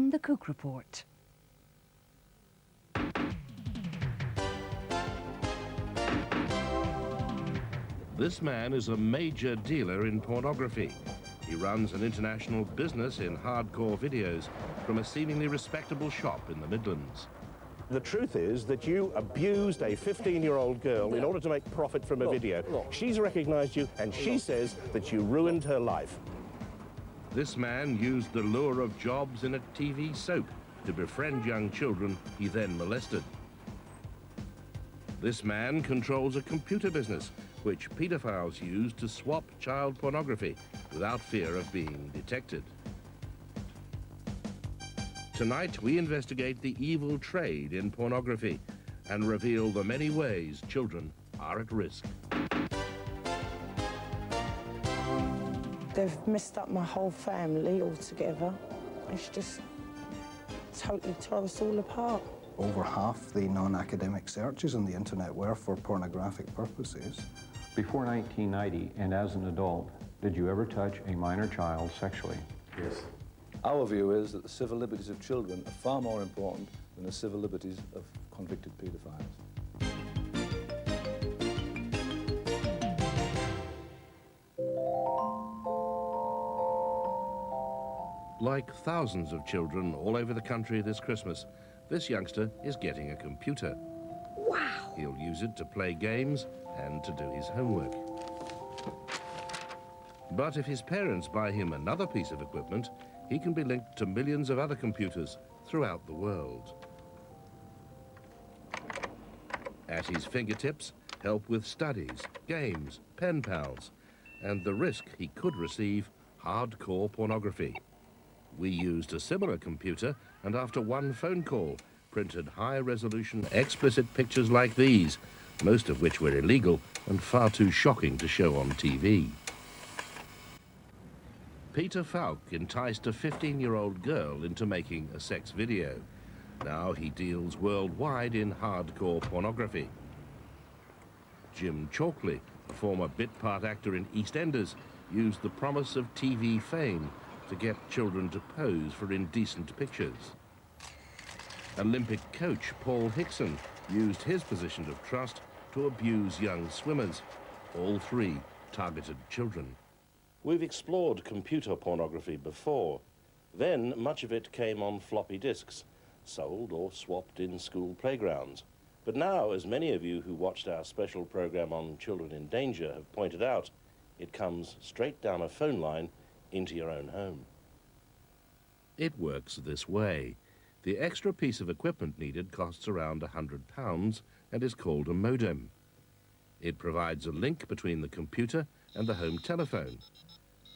and the Cook Report. This man is a major dealer in pornography. He runs an international business in hardcore videos from a seemingly respectable shop in the Midlands. The truth is that you abused a 15-year-old girl in order to make profit from a video. She's recognised you, and she says that you ruined her life. This man used the lure of jobs in a TV soap to befriend young children he then molested. This man controls a computer business which paedophiles use to swap child pornography without fear of being detected. Tonight, we investigate the evil trade in pornography and reveal the many ways children are at risk. They've messed up my whole family altogether. It's just totally tore us all apart. Over half the non-academic searches on the internet were for pornographic purposes. Before 1990, and as an adult, did you ever touch a minor child sexually? Yes. Our view is that the civil liberties of children are far more important than the civil liberties of convicted paedophiles. Like thousands of children all over the country this Christmas, this youngster is getting a computer. Wow! He'll use it to play games and to do his homework. But if his parents buy him another piece of equipment, he can be linked to millions of other computers throughout the world. At his fingertips, help with studies, games, pen pals, and the risk he could receive hardcore pornography. We used a similar computer, and after one phone call, printed high-resolution explicit pictures like these, most of which were illegal and far too shocking to show on TV. Peter Falk enticed a 15-year-old girl into making a sex video. Now he deals worldwide in hardcore pornography. Jim Chalkley, a former bit-part actor in EastEnders, used the promise of TV fame to get children to pose for indecent pictures. Olympic coach Paul Hickson used his position of trust to abuse young swimmers. All three targeted children. We've explored computer pornography before. Then much of it came on floppy disks, sold or swapped in school playgrounds. But now, as many of you who watched our special program on children in danger have pointed out, it comes straight down a phone line into your own home. It works this way. The extra piece of equipment needed costs around £100 and is called a modem. It provides a link between the computer and the home telephone.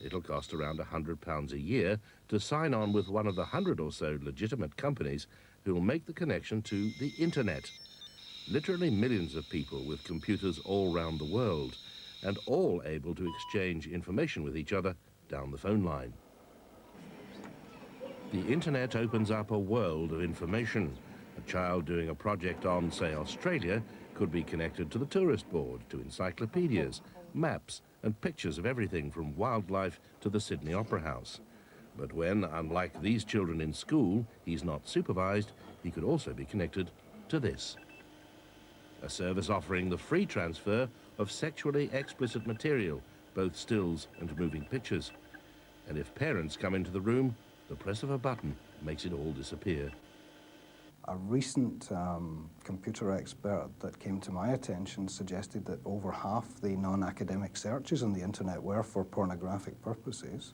It'll cost around £100 a year to sign on with one of the 100 or so legitimate companies who'll make the connection to the internet. Literally millions of people with computers all around the world, and all able to exchange information with each other down the phone line. The internet opens up a world of information. A child doing a project on, say, Australia could be connected to the tourist board, to encyclopedias, maps, and pictures of everything from wildlife to the Sydney Opera House. But when, unlike these children in school, he's not supervised, he could also be connected to this. A service offering the free transfer of sexually explicit material, both stills and moving pictures. And if parents come into the room, the press of a button makes it all disappear. A recent computer expert that came to my attention suggested that over half the non-academic searches on the internet were for pornographic purposes.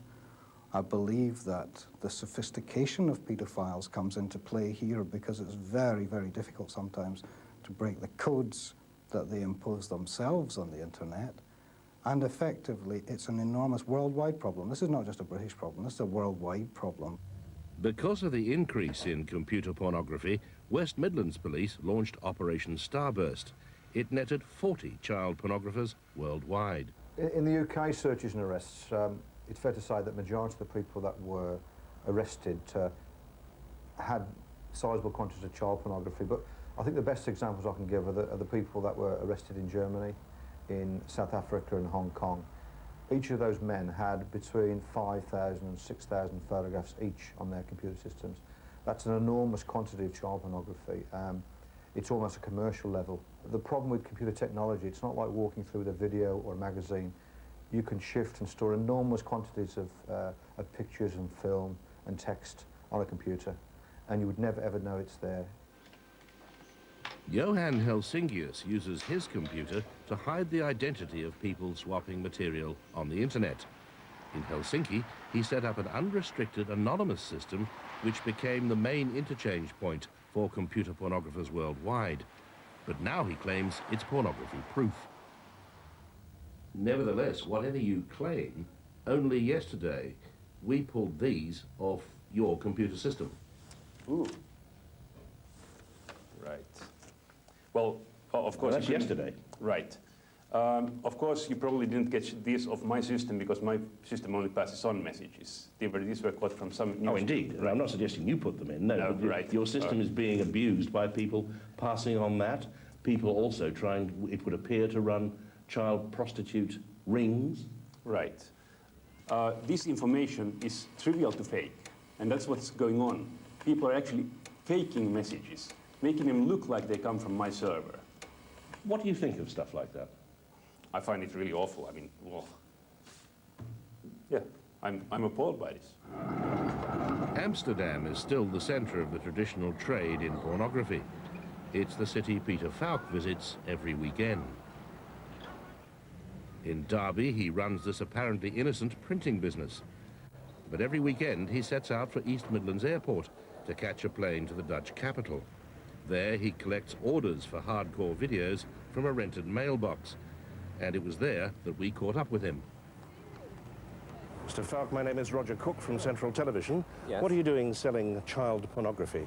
I believe that the sophistication of paedophiles comes into play here because it's very, very difficult sometimes to break the codes that they impose themselves on the internet. And effectively, it's an enormous worldwide problem. This is not just a British problem, this is a worldwide problem. Because of the increase in computer pornography, West Midlands Police launched Operation Starburst. It netted 40 child pornographers worldwide. In the UK searches and arrests, it's fair to say that the majority of the people that were arrested had sizable quantities of child pornography, but I think the best examples I can give are the people that were arrested in Germany, in South Africa and Hong Kong. Each of those men had between 5,000 and 6,000 photographs each on their computer systems. That's an enormous quantity of child pornography. It's almost a commercial level. The problem with computer technology, it's not like walking through with a video or a magazine. You can shift and store enormous quantities of pictures and film and text on a computer, and you would never ever know it's there. Johan Helsingius uses his computer to hide the identity of people swapping material on the internet. In Helsinki, he set up an unrestricted anonymous system which became the main interchange point for computer pornographers worldwide. But now he claims it's pornography proof. Nevertheless, whatever you claim, only yesterday we pulled these off your computer system. Ooh. Right. Well, of course... That's yesterday. Right. Of course, you probably didn't get this off my system because my system only passes on messages. These were caught from some news. Oh, indeed. Right. I'm not suggesting you put them in. No, right. Your system is being abused by people passing on that. People also trying, it would appear, to run child prostitute rings. Right. This information is trivial to fake, and that's what's going on. People are actually faking messages, making them look like they come from my server. What do you think of stuff like that? I find it really awful. I mean, well, yeah, I'm appalled by this. Amsterdam is still the center of the traditional trade in pornography. It's the city Peter Falk visits every weekend. In Derby, he runs this apparently innocent printing business. But every weekend, he sets out for East Midlands Airport to catch a plane to the Dutch capital. There, he collects orders for hardcore videos from a rented mailbox. And it was there that we caught up with him. Mr. Falk, my name is Roger Cook from Central Television. Yes. What are you doing selling child pornography?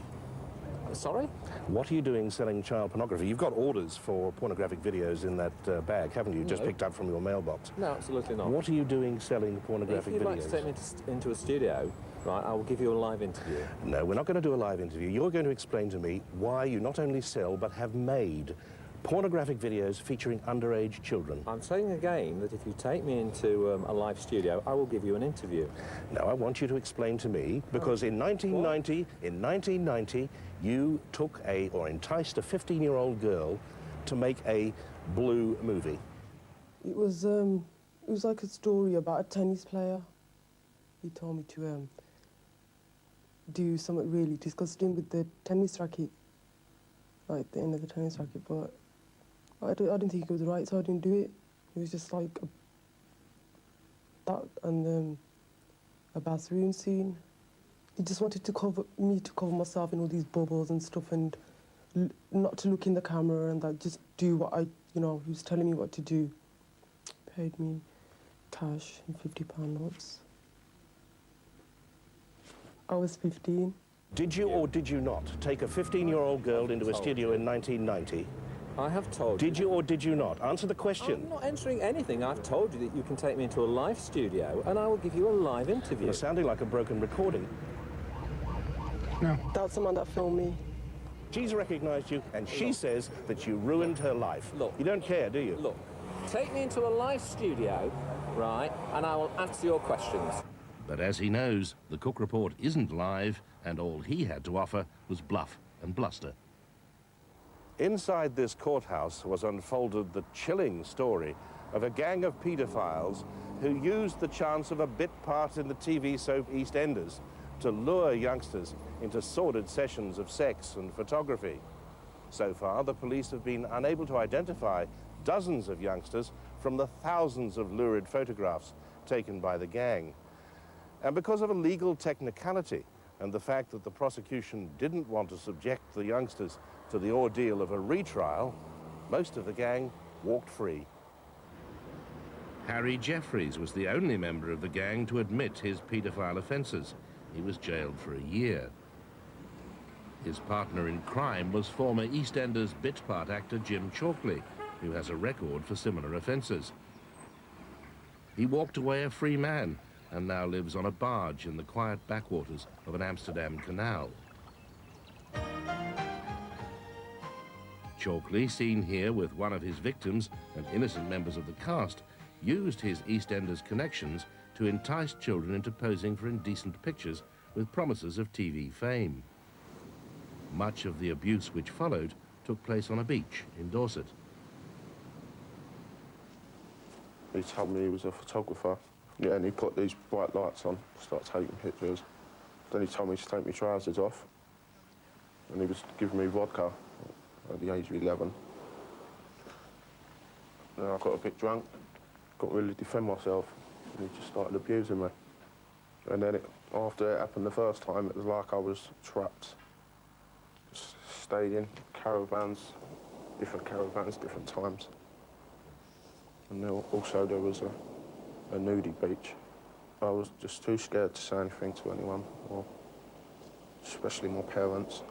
Sorry? What are you doing selling child pornography? You've got orders for pornographic videos in that bag, haven't you? Just No. picked up from your mailbox. No, absolutely not. What are you doing selling If pornographic you'd videos? like to take me into a studio, right, I will give you a live interview. No, we're not going to do a live interview. You're going to explain to me why you not only sell but have made pornographic videos featuring underage children. I'm saying again that if you take me into a live studio, I will give you an interview. No, I want you to explain to me, because in 1990, you took or enticed a 15-year-old girl to make a blue movie. It was like a story about a tennis player. He told me to do something really disgusting with the tennis racket, like the end of the tennis racket, but I didn't think it was right, so I didn't do it. It was just like that and a bathroom scene. He just wanted to cover myself in all these bubbles and stuff, and not to look in the camera and just do what he was telling me what to do. Paid me cash and £50 notes. I was 15. Did you or did you not take a 15-year-old girl into a studio in 1990? I have told you. Did you or did you not? Answer the question. I'm not answering anything. I've told you that you can take me into a live studio and I will give you a live interview. You're sounding like a broken recording. No. That's the man that filmed me. She's recognised you, and she says that you ruined her life. Look. You don't care, do you? Look, take me into a live studio, right, and I will answer your questions. But as he knows, the Cook Report isn't live, and all he had to offer was bluff and bluster. Inside this courthouse was unfolded the chilling story of a gang of paedophiles who used the chance of a bit part in the TV soap EastEnders to lure youngsters into sordid sessions of sex and photography. So far, the police have been unable to identify dozens of youngsters from the thousands of lurid photographs taken by the gang. And because of a legal technicality and the fact that the prosecution didn't want to subject the youngsters to the ordeal of a retrial, most of the gang walked free. Harry Jeffries was the only member of the gang to admit his paedophile offences. He was jailed for a year. His partner in crime was former EastEnders bit part actor Jim Chalkley, who has a record for similar offences. He walked away a free man and now lives on a barge in the quiet backwaters of an Amsterdam canal. Chalkley, seen here with one of his victims and innocent members of the cast, used his EastEnders connections to entice children into posing for indecent pictures with promises of TV fame. Much of the abuse which followed took place on a beach in Dorset. He told me he was a photographer. Yeah, and he put these bright lights on, started taking pictures. Then he told me to take my trousers off. And he was giving me vodka at the age of 11. Then I got a bit drunk, couldn't really defend myself, and he just started abusing me. And then after it happened the first time, it was like I was trapped. Just stayed in caravans, different times. And then also there was a nudie beach. I was just too scared to say anything to anyone, or especially my parents.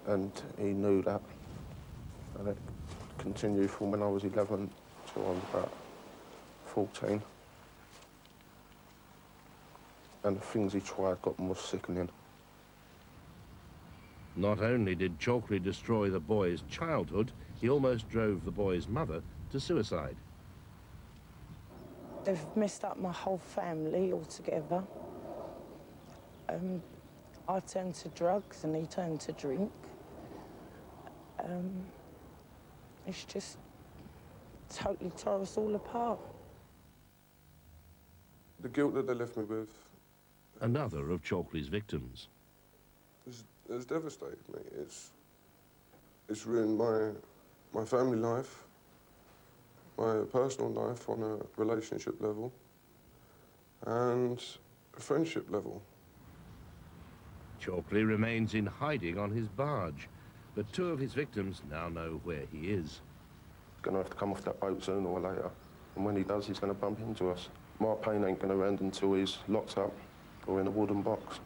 And he knew that. And it continued from when I was 11 till I was about 14. And the things he tried got more sickening. Not only did Chalkley destroy the boy's childhood, he almost drove the boy's mother to suicide. They've messed up my whole family altogether. I turned to drugs and he turned to drink. It's just totally tore us all apart. The guilt that they left me with... Another of Chalkley's victims. It's devastated me. It's ruined my family life, my personal life on a relationship level, and a friendship level. Chalkley remains in hiding on his barge, but two of his victims now know where he is. He's going to have to come off that boat sooner or later, and when he does, he's going to bump into us. My pain ain't going to end until he's locked up or in a wooden box.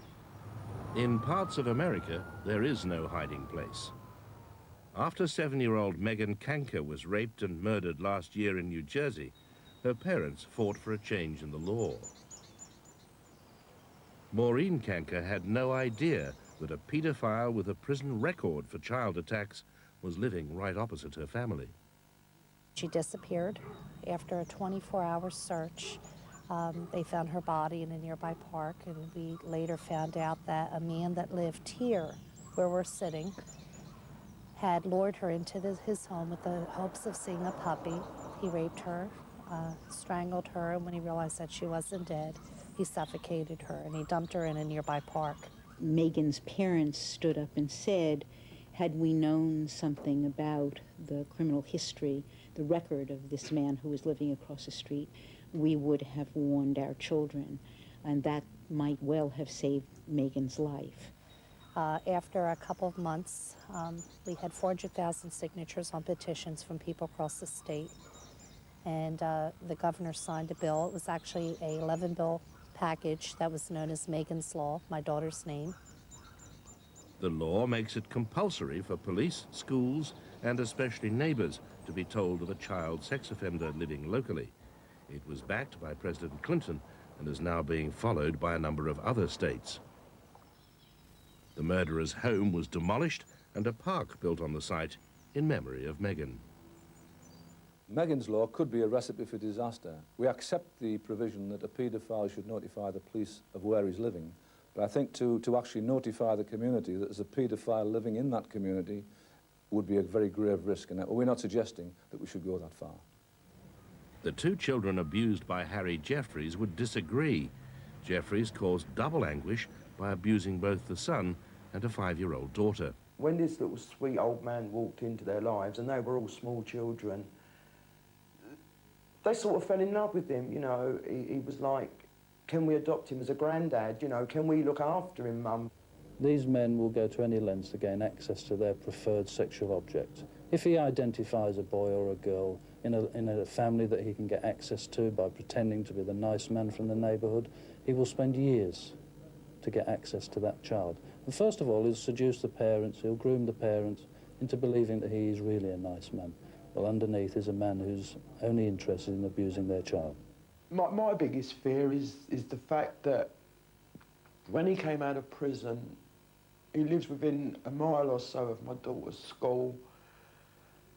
In parts of America, there is no hiding place. After 7-year-old Megan Kanker was raped and murdered last year in New Jersey, her parents fought for a change in the law. Maureen Kanker had no idea that a paedophile with a prison record for child attacks was living right opposite her family. She disappeared after a 24-hour search. They found her body in a nearby park, and we later found out that a man that lived here, where we're sitting, had lured her into his home with the hopes of seeing a puppy. He raped her, strangled her, and when he realized that she wasn't dead, he suffocated her, and he dumped her in a nearby park. Megan's parents stood up and said, had we known something about the criminal history, the record of this man who was living across the street, we would have warned our children, and that might well have saved Megan's life. After a couple of months, we had 400,000 signatures on petitions from people across the state, and the governor signed a bill. It was actually a 11-bill package that was known as Megan's Law, my daughter's name. The law makes it compulsory for police, schools, and especially neighbors to be told of a child sex offender living locally. It was backed by President Clinton and is now being followed by a number of other states. The murderer's home was demolished and a park built on the site in memory of Megan. Megan's Law could be a recipe for disaster. We accept the provision that a paedophile should notify the police of where he's living, but I think to actually notify the community that there's a paedophile living in that community would be a very grave risk, and we're not suggesting that we should go that far. The two children abused by Harry Jeffries would disagree. Jeffries caused double anguish by abusing both the son and a 5-year-old daughter. When this little sweet old man walked into their lives, and they were all small children, they sort of fell in love with him, you know. He was like, can we adopt him as a granddad, you know, can we look after him, Mum? These men will go to any lengths to gain access to their preferred sexual object. If he identifies a boy or a girl in a family that he can get access to by pretending to be the nice man from the neighbourhood, he will spend years to get access to that child. And first of all, he'll seduce the parents, he'll groom the parents into believing that he is really a nice man. Well, underneath is a man who's only interested in abusing their child. My biggest fear is the fact that when he came out of prison, he lives within a mile or so of my daughter's school,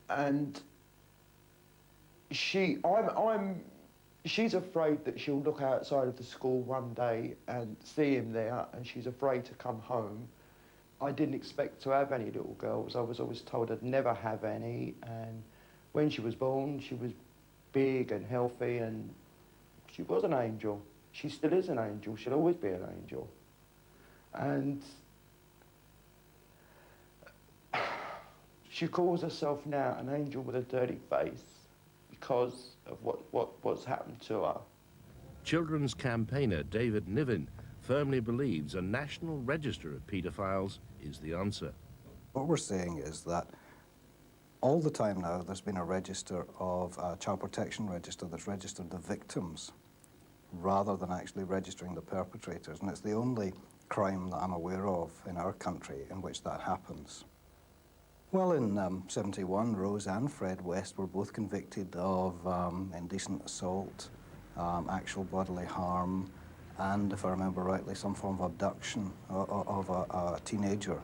and she's afraid that she'll look outside of the school one day and see him there, and she's afraid to come home I didn't expect to have any little girls. I was always told I'd never have any, and when she was born, she was big and healthy, and she was an angel. She still is an angel. She'll always be an angel. And she calls herself now an angel with a dirty face because of what's happened to her. Children's campaigner David Niven firmly believes a national register of paedophiles is the answer. What we're saying is that all the time now there's been a register of a child protection register that's registered the victims rather than actually registering the perpetrators, and it's the only crime that I'm aware of in our country in which that happens. Well, in 71, Rose and Fred West were both convicted of indecent assault, actual bodily harm, and, if I remember rightly, some form of abduction of a teenager.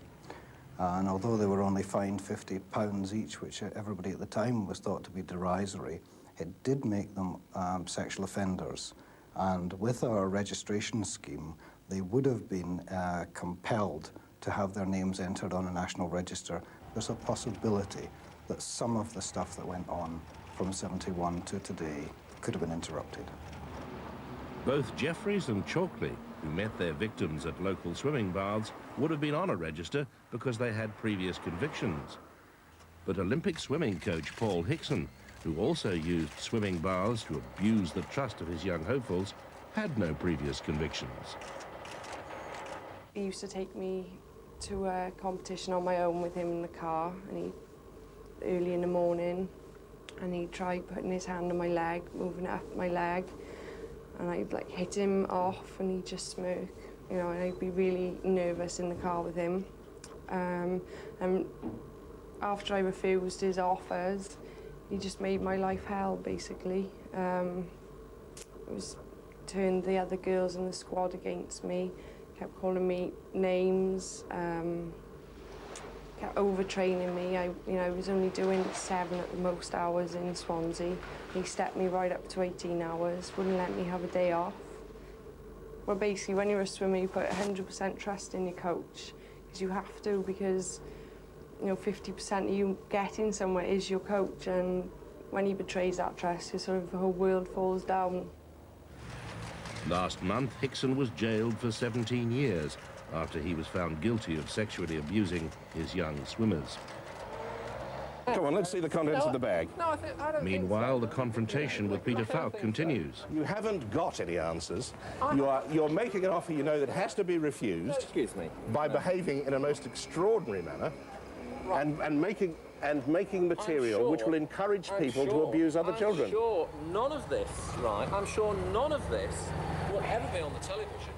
And although they were only fined £50 each, which everybody at the time was thought to be derisory, it did make them sexual offenders. And with our registration scheme, they would have been compelled to have their names entered on a national register. There's a possibility that some of the stuff that went on from 71 to today could have been interrupted. Both Jeffries and Chalkley, who met their victims at local swimming baths, would have been on a register because they had previous convictions. But Olympic swimming coach Paul Hickson, who also used swimming baths to abuse the trust of his young hopefuls, had no previous convictions. He used to take me to a competition on my own with him in the car, and early in the morning, and he'd try putting his hand on my leg, moving it up my leg, and I'd like hit him off, and he'd just smirk, you know, and I'd be really nervous in the car with him. And after I refused his offers, he just made my life hell, basically. It was turned the other girls in the squad against me, kept calling me names, kept overtraining me. I was only doing 7 at the most hours in Swansea. He stepped me right up to 18 hours, wouldn't let me have a day off. Well, basically, when you're a swimmer, you put 100% trust in your coach, because you have to, because, you know, 50% of you getting somewhere is your coach, and when he betrays that trust, the whole world falls down. Last month, Hickson was jailed for 17 years after he was found guilty of sexually abusing his young swimmers. Come on, let's see the contents of the bag. Meanwhile, the confrontation with Peter Falk continues. You haven't got any answers. You're making an offer you know that has to be refused. Excuse me. By behaving in a most extraordinary manner, and making material which will encourage people to abuse other children. I'm sure none of this, right? I'm sure none of this will ever be on the television.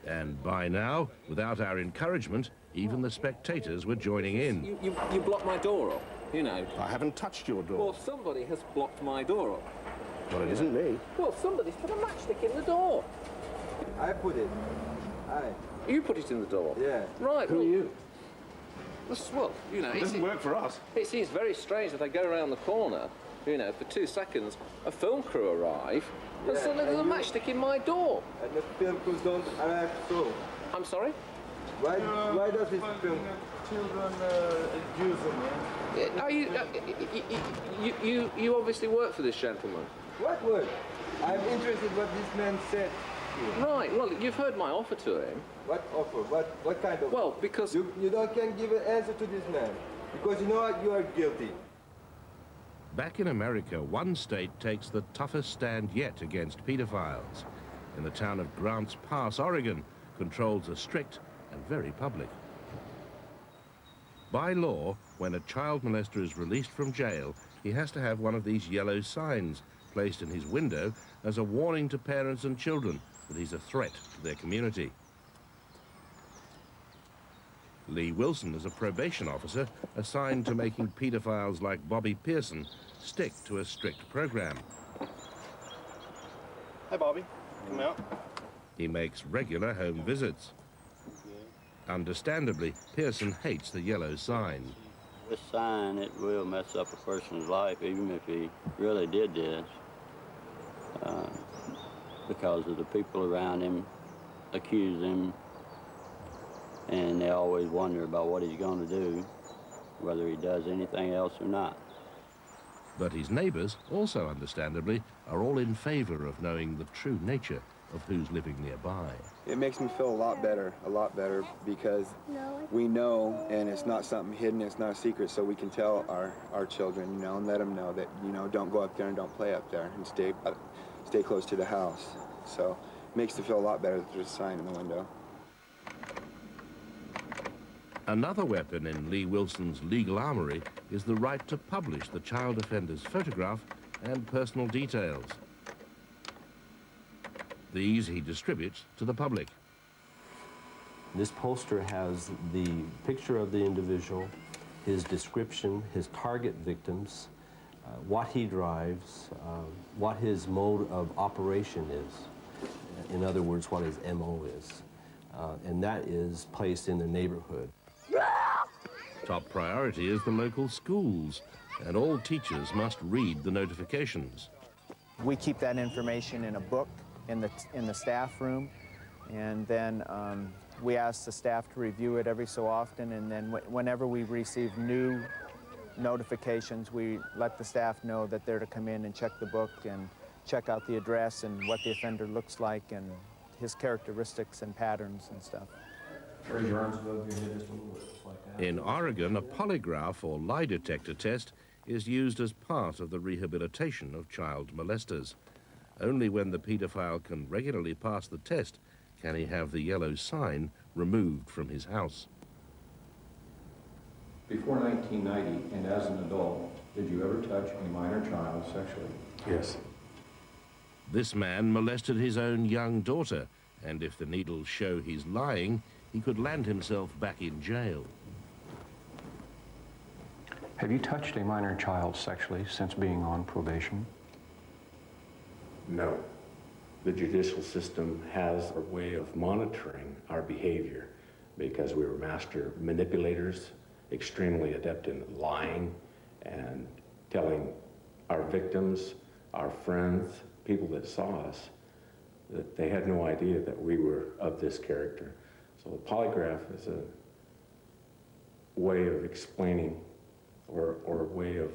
And by now, without our encouragement, even the spectators were joining in. You blocked my door up, you know. I haven't touched your door. Well, somebody has blocked my door up. Well, it isn't me. Well, somebody's put a matchstick in the door. I put it. You put it in the door? Yeah. Right. Who are you? Well, you know... It doesn't work for us. It seems very strange that they go around the corner, you know, for 2 seconds, a film crew arrive, and suddenly there's a matchstick in my door. And the film crews don't arrive so. I'm sorry? Why does this film? Children abuse them. You obviously work for this gentleman. What work? I'm interested what this man said. Right, well, you've heard my offer to him. What offer? What kind of? Well, because... You can give an answer to this man, because you know what? You are guilty. Back in America, one state takes the toughest stand yet against paedophiles. In the town of Grants Pass, Oregon, controls are strict and very public. By law, when a child molester is released from jail, he has to have one of these yellow signs placed in his window as a warning to parents and children that he's a threat to their community. Lee Wilson is a probation officer assigned to making paedophiles like Bobby Pearson stick to a strict program. Hi, Bobby. Come out. He makes regular home visits. Understandably, Pearson hates the yellow sign. This sign, it will mess up a person's life, even if he really did this, because of the people around him accuse him and they always wonder about what he's going to do, whether he does anything else or not. But his neighbours, also understandably, are all in favour of knowing the true nature of who's living nearby. It makes me feel a lot better, because we know, and it's not something hidden, it's not a secret, so we can tell our children, you know, and let them know that, you know, don't go up there and don't play up there, and stay close to the house. So it makes it feel a lot better that there's a sign in the window. Another weapon in Lee Wilson's legal armoury is the right to publish the child offender's photograph and personal details. These he distributes to the public. This poster has the picture of the individual, his description, his target victims, what he drives, what his mode of operation is. In other words, what his MO is. And that is placed in the neighborhood. Top priority is the local schools, and all teachers must read the notifications. We keep that information in a book in the staff room, and then we ask the staff to review it every so often, and then whenever we receive new notifications, we let the staff know that they're to come in and check the book and check out the address and what the offender looks like and his characteristics and patterns and stuff. Raise your arms above your head just a little bit, just like that. In Oregon, a polygraph or lie detector test is used as part of the rehabilitation of child molesters. Only when the paedophile can regularly pass the test can he have the yellow sign removed from his house. Before 1990, and as an adult, did you ever touch a minor child sexually? Yes. This man molested his own young daughter, and if the needles show he's lying, he could land himself back in jail. Have you touched a minor child sexually since being on probation? No. The judicial system has a way of monitoring our behavior because we were master manipulators, extremely adept in lying and telling our victims, our friends, people that saw us, that they had no idea that we were of this character. So the polygraph is a way of explaining or a way of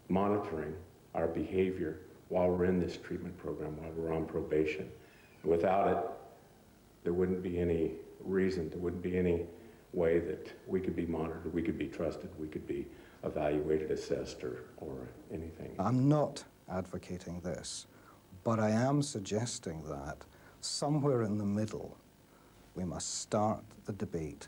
monitoring our behavior while we're in this treatment program, while we're on probation. Without it, there wouldn't be any reason, there wouldn't be any way that we could be monitored, we could be trusted, we could be evaluated, assessed, or anything. I'm not advocating this, but I am suggesting that somewhere in the middle, we must start the debate.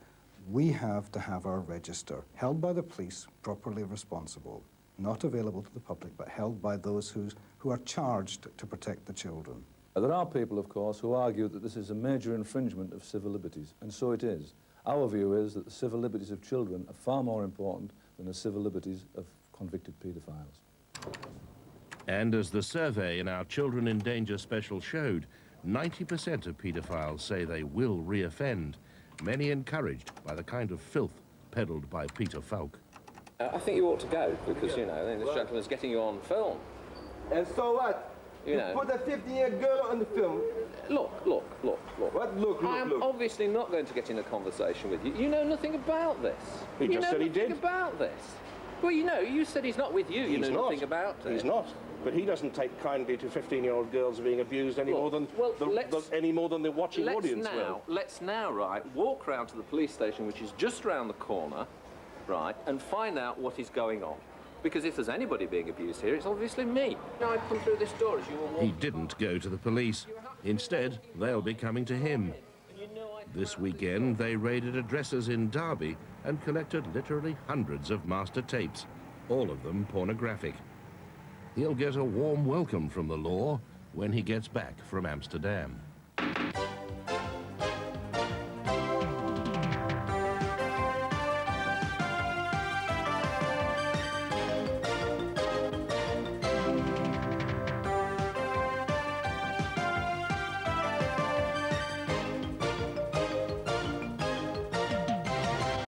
We have to have our register held by the police, properly responsible, not available to the public, but held by those who are charged to protect the children. There are people, of course, who argue that this is a major infringement of civil liberties, and so it is. Our view is that the civil liberties of children are far more important than the civil liberties of convicted paedophiles. And as the survey in our Children in Danger special showed, 90% of paedophiles say they will reoffend, many encouraged by the kind of filth peddled by Peter Falk. I think you ought to go, because, you know, this gentleman's getting you on film. And so what? You know. Put a 15-year girl on the film. Look. What look? I am obviously not going to get in a conversation with you. You know nothing about this. He just said he did. You know nothing about this. Well, you know, you said he's not with you. You know nothing about it. He's not. But he doesn't take kindly to 15-year-old girls being abused any more than the watching audience will. Let's now, right, walk round to the police station, which is just round the corner, right, and find out what is going on. Because if there's anybody being abused here, it's obviously me. Now I've come through this door as you were walking. He didn't go to the police. Instead, they'll be coming to him. This weekend, they raided addresses in Derby and collected literally hundreds of master tapes, all of them pornographic. He'll get a warm welcome from the law when he gets back from Amsterdam.